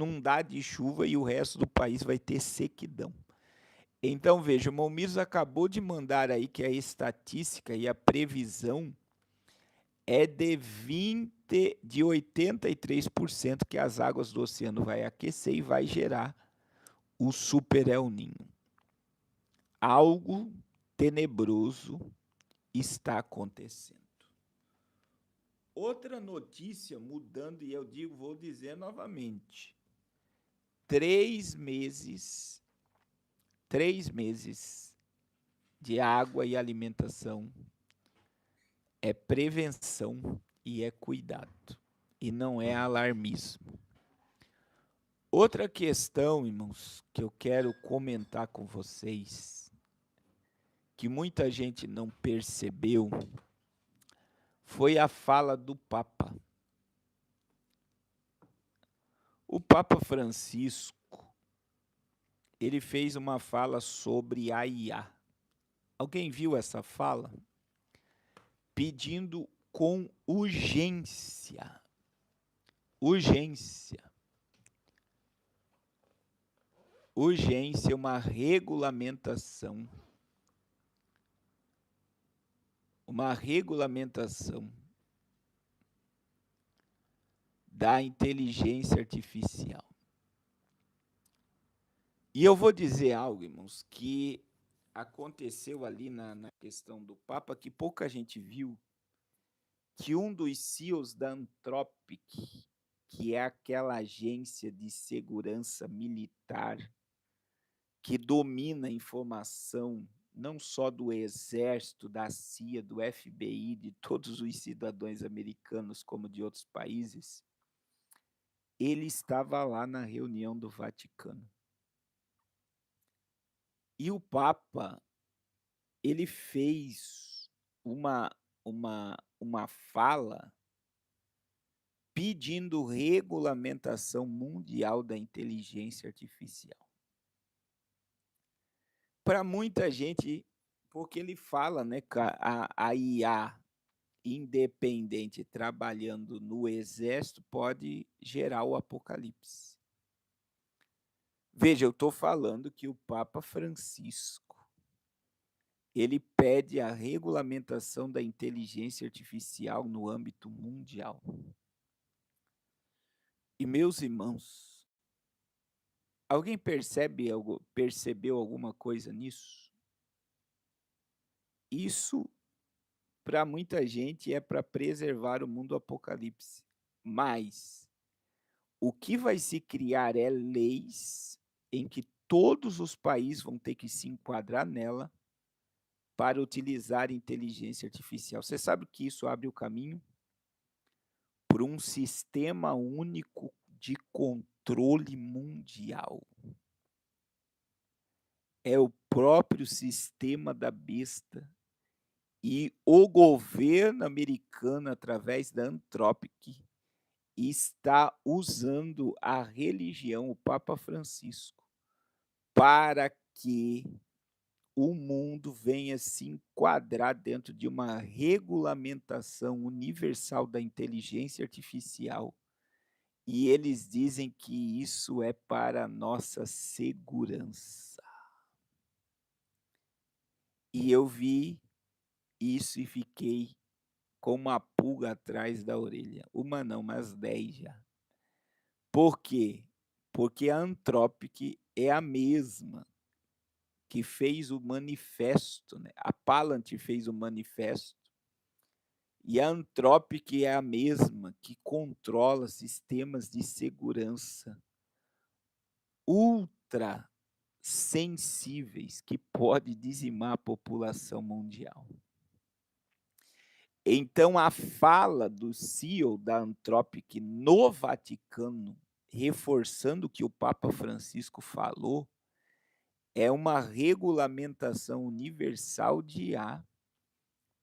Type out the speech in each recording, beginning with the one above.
inundar de chuva e o resto do país vai ter sequidão. Então veja, o Momiros acabou de mandar aí que a estatística e a previsão é de 83% que as águas do oceano vai aquecer e vai gerar o Super El Niño. Algo tenebroso está acontecendo. Outra notícia mudando, e vou dizer novamente, 3 meses de água e alimentação é prevenção e é cuidado, e não é alarmismo. Outra questão, irmãos, que eu quero comentar com vocês, que muita gente não percebeu, foi a fala do Papa. O Papa Francisco, ele fez uma fala sobre a IA. Alguém viu essa fala? Pedindo com urgência, uma regulamentação da inteligência artificial. E eu vou dizer algo, irmãos, que aconteceu ali na questão do Papa, que pouca gente viu, que um dos CEOs da Anthropic, que é aquela agência de segurança militar que domina a informação não só do Exército, da CIA, do FBI, de todos os cidadãos americanos, como de outros países, ele estava lá na reunião do Vaticano. E o Papa, ele fez uma fala pedindo regulamentação mundial da inteligência artificial. Para muita gente, porque ele fala, né, que a IA independente trabalhando no exército pode gerar o apocalipse. Veja, eu estou falando que o Papa Francisco, ele pede a regulamentação da inteligência artificial no âmbito mundial. E, meus irmãos, alguém percebeu alguma coisa nisso? Isso, para muita gente, é para preservar o mundo do apocalipse. Mas o que vai se criar é leis em que todos os países vão ter que se enquadrar nela para utilizar inteligência artificial. Você sabe que isso abre o caminho para um sistema único de controle mundial. É o próprio sistema da besta. E o governo americano, através da Anthropic, está usando a religião, o Papa Francisco, para que o mundo venha se enquadrar dentro de uma regulamentação universal da inteligência artificial. E eles dizem que isso é para a nossa segurança. E eu vi isso e fiquei com uma pulga atrás da orelha. Uma não, mas 10 já. Por quê? Porque a Anthropic é a mesma que fez o manifesto, né? A Palantir fez o manifesto, e a Anthropic é a mesma que controla sistemas de segurança ultra sensíveis que pode dizimar a população mundial. Então, a fala do CEO da Anthropic no Vaticano, reforçando o que o Papa Francisco falou, é uma regulamentação universal de IA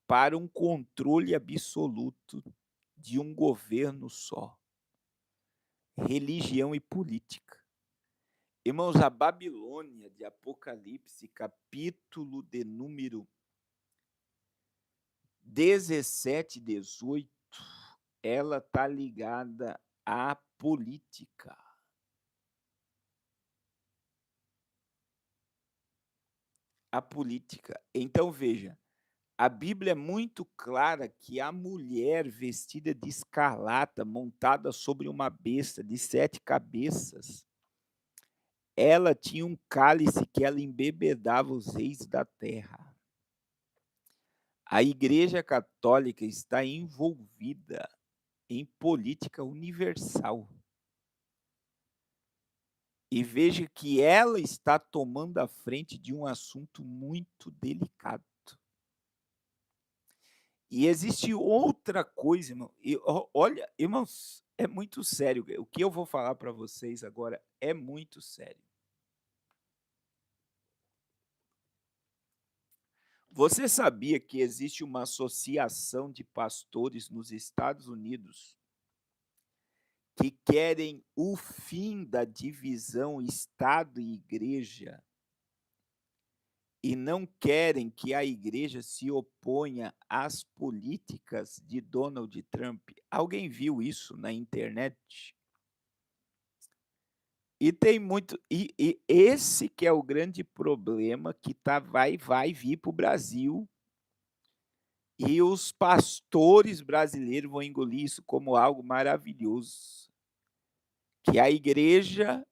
para um controle absoluto de um governo só. Religião e política. Irmãos, a Babilônia de Apocalipse, capítulo de número 17 e 18, ela está ligada à política. a política. Então veja, a Bíblia é muito clara que a mulher vestida de escarlata, montada sobre uma besta de 7 cabeças, ela tinha um cálice que ela embebedava os reis da terra. A Igreja Católica está envolvida em política universal. E veja que ela está tomando a frente de um assunto muito delicado. E existe outra coisa, irmão, olha, irmãos, é muito sério, o que eu vou falar para vocês agora é muito sério. Você sabia que existe uma associação de pastores nos Estados Unidos que querem o fim da divisão Estado e igreja e não querem que a igreja se oponha às políticas de Donald Trump? Alguém viu isso na internet? E tem muito, e esse que é o grande problema que vai vir para o Brasil, e os pastores brasileiros vão engolir isso como algo maravilhoso, que a igreja,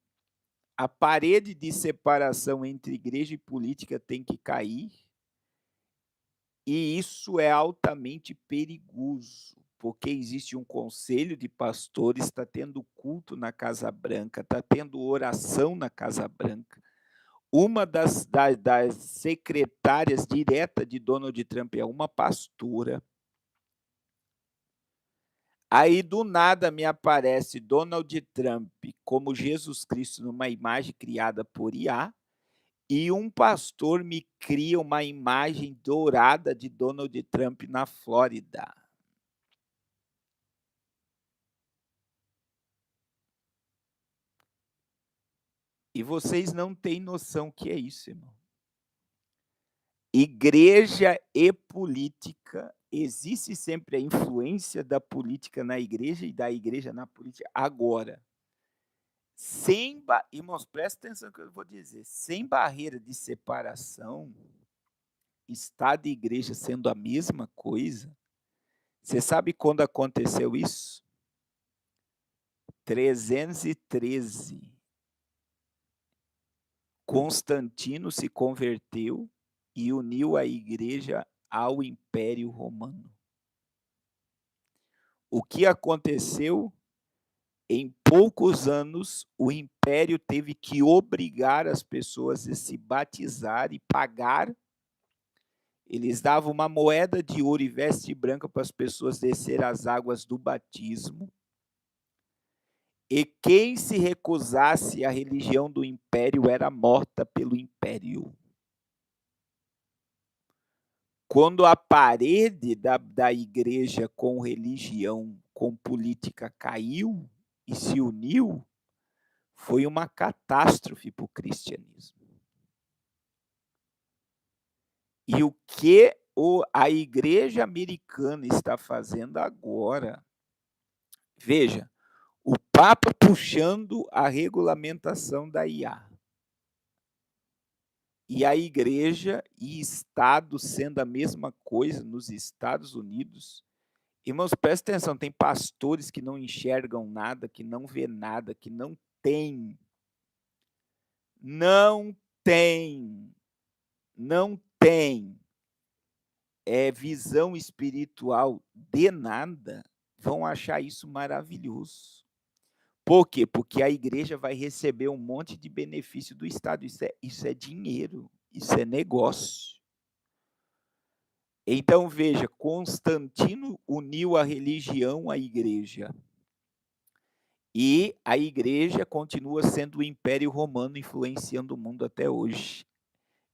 a parede de separação entre igreja e política tem que cair, e isso é altamente perigoso, porque existe um conselho de pastores, está tendo culto na Casa Branca, está tendo oração na Casa Branca. Uma das secretárias direta de Donald Trump é uma pastora. Aí, do nada, me aparece Donald Trump como Jesus Cristo numa imagem criada por IA, e um pastor me cria uma imagem dourada de Donald Trump na Flórida. E vocês não têm noção o que é isso, irmão. Igreja e política, existe sempre a influência da política na igreja e da igreja na política. Agora, irmãos, presta atenção no que eu vou dizer, sem barreira de separação, Estado e igreja sendo a mesma coisa, você sabe quando aconteceu isso? 313. Constantino se converteu e uniu a igreja ao Império Romano. O que aconteceu? Em poucos anos, o império teve que obrigar as pessoas a se batizar e pagar. Eles davam uma moeda de ouro e veste branca para as pessoas descer as águas do batismo. E quem se recusasse à religião do império era morta pelo império. Quando a parede da igreja com religião, com política caiu e se uniu, foi uma catástrofe para o cristianismo. E o que a igreja americana está fazendo agora? Veja, o Papa puxando a regulamentação da IA. E a igreja e Estado sendo a mesma coisa nos Estados Unidos. Irmãos, presta atenção, tem pastores que não enxergam nada, que não vê nada, que não tem visão espiritual de nada, vão achar isso maravilhoso. Por quê? Porque a igreja vai receber um monte de benefício do Estado. Isso é dinheiro, isso é negócio. Então, veja, Constantino uniu a religião à igreja. E a igreja continua sendo o Império Romano influenciando o mundo até hoje.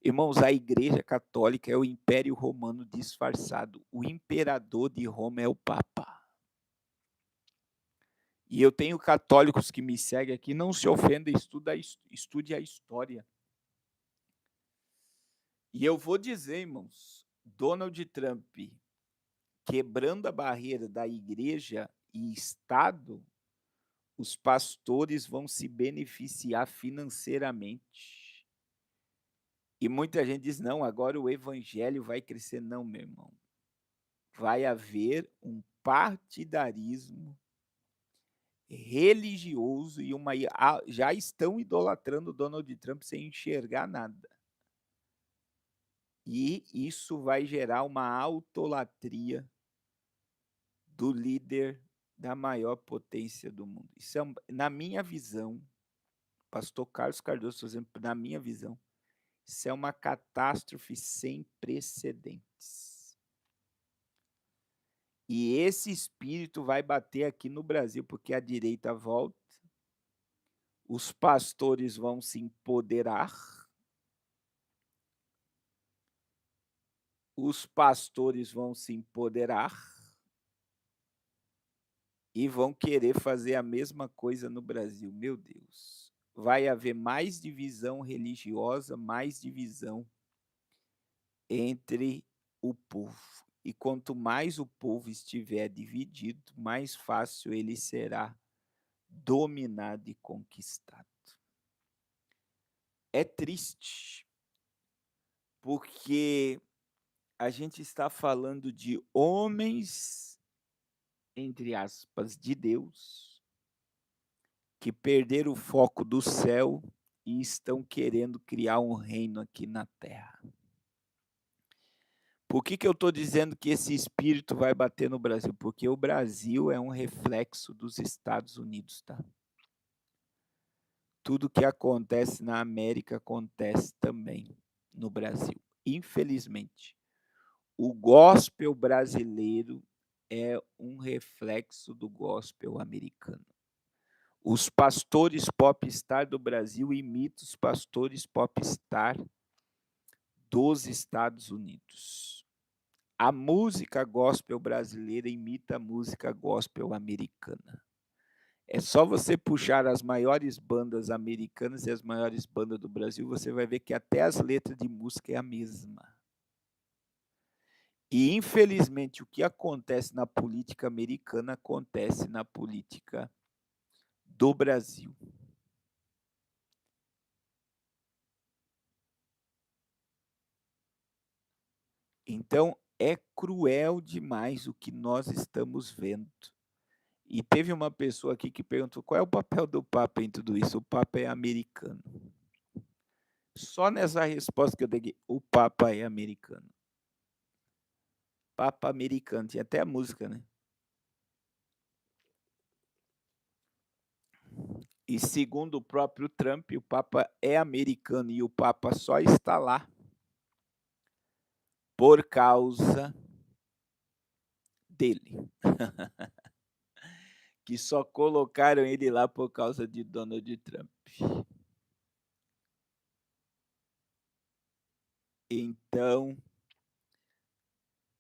Irmãos, a igreja católica é o Império Romano disfarçado. O imperador de Roma é o Papa. E eu tenho católicos que me seguem aqui, não se ofenda, estude a história. E eu vou dizer, irmãos, Donald Trump quebrando a barreira da igreja e Estado, os pastores vão se beneficiar financeiramente. E muita gente diz: "Não, agora o evangelho vai crescer". Não, meu irmão, vai haver um partidarismo religioso e já estão idolatrando Donald Trump sem enxergar nada. E isso vai gerar uma autolatria do líder da maior potência do mundo. Isso é na minha visão, pastor Carlos Cardoso, por exemplo, na minha visão, isso é uma catástrofe sem precedentes. E esse espírito vai bater aqui no Brasil, porque a direita volta, os pastores vão se empoderar, e vão querer fazer a mesma coisa no Brasil. Meu Deus, vai haver mais divisão religiosa, mais divisão entre o povo. E quanto mais o povo estiver dividido, mais fácil ele será dominado e conquistado. É triste, porque a gente está falando de homens, entre aspas, de Deus, que perderam o foco do céu e estão querendo criar um reino aqui na terra. Por que eu estou dizendo que esse espírito vai bater no Brasil? Porque o Brasil é um reflexo dos Estados Unidos, tá? Tudo que acontece na América acontece também no Brasil. Infelizmente, o gospel brasileiro é um reflexo do gospel americano. Os pastores popstar do Brasil imitam os pastores popstar dos Estados Unidos. A música gospel brasileira imita a música gospel americana. É só você puxar as maiores bandas americanas e as maiores bandas do Brasil, você vai ver que até as letras de música é a mesma. E, infelizmente, o que acontece na política americana acontece na política do Brasil. Então, é cruel demais o que nós estamos vendo. E teve uma pessoa aqui que perguntou qual é o papel do Papa em tudo isso. O Papa é americano. Só nessa resposta que eu dei, o Papa é americano. Papa americano, tinha até a música, né? E segundo o próprio Trump, o Papa é americano e o Papa só está lá por causa dele. Que só colocaram ele lá por causa de Donald Trump. Então,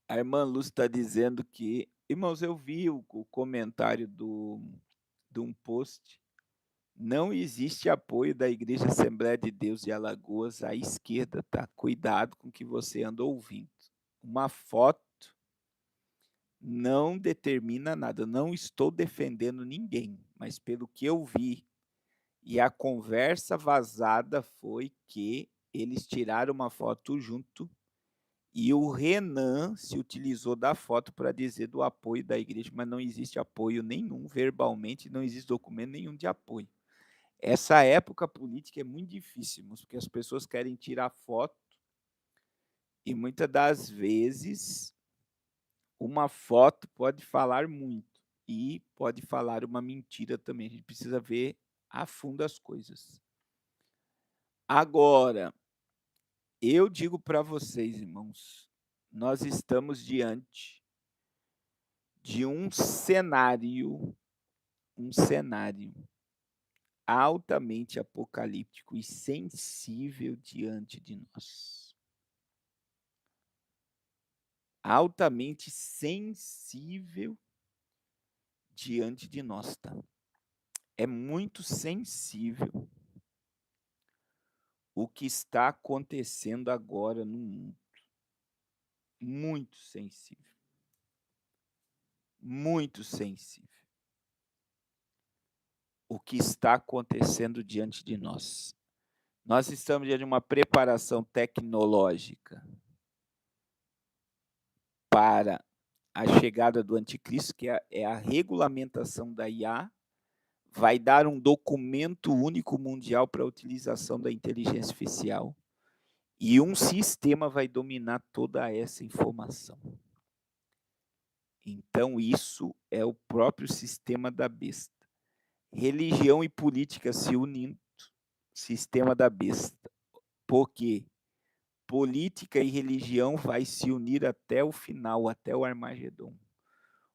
a irmã Luz está dizendo que... Irmãos, eu vi o comentário de um post. Não existe apoio da Igreja Assembleia de Deus de Alagoas à esquerda, tá? Cuidado com o que você anda ouvindo. Uma foto não determina nada. Eu não estou defendendo ninguém, mas pelo que eu vi, e a conversa vazada foi que eles tiraram uma foto junto e o Renan se utilizou da foto para dizer do apoio da igreja, mas não existe apoio nenhum, verbalmente, não existe documento nenhum de apoio. Essa época política é muito difícil, porque as pessoas querem tirar foto e muitas das vezes uma foto pode falar muito e pode falar uma mentira também. A gente precisa ver a fundo as coisas. Agora, eu digo para vocês, irmãos, nós estamos diante de um cenário altamente apocalíptico e sensível diante de nós. Altamente sensível diante de nós, tá? É muito sensível o que está acontecendo agora no mundo. Muito sensível. Muito sensível. O que está acontecendo diante de nós. Nós estamos diante de uma preparação tecnológica para a chegada do anticristo, que é a regulamentação da IA, vai dar um documento único mundial para a utilização da inteligência artificial, e um sistema vai dominar toda essa informação. Então isso é o próprio sistema da besta. Religião e política se unindo, sistema da besta. Por quê? Política e religião vai se unir até o final, até o Armagedon.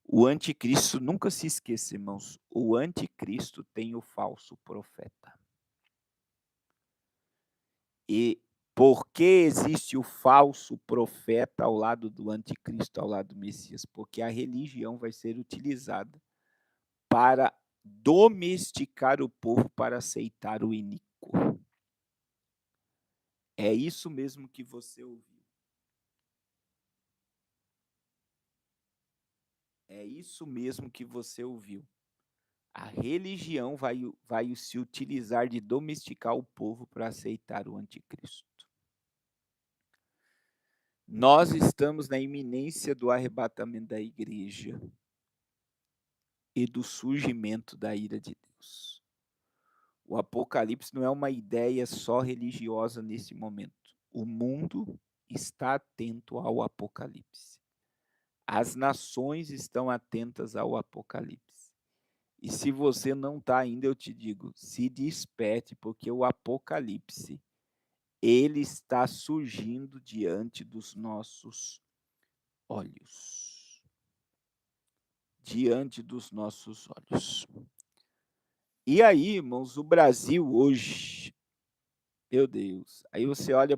O anticristo, nunca se esqueça, irmãos, o anticristo tem o falso profeta. E por que existe o falso profeta ao lado do anticristo, ao lado do Messias? Porque a religião vai ser utilizada para domesticar o povo para aceitar o iníquo. É isso mesmo que você ouviu. É isso mesmo que você ouviu. A religião vai se utilizar de domesticar o povo para aceitar o anticristo. Nós estamos na iminência do arrebatamento da igreja e do surgimento da ira de Deus. O Apocalipse não é uma ideia só religiosa nesse momento. O mundo está atento ao Apocalipse. As nações estão atentas ao Apocalipse. E se você não está ainda, eu te digo, se desperte, porque o Apocalipse, ele está surgindo diante dos nossos olhos. Diante dos nossos olhos. E aí, irmãos, o Brasil hoje, meu Deus, aí você olha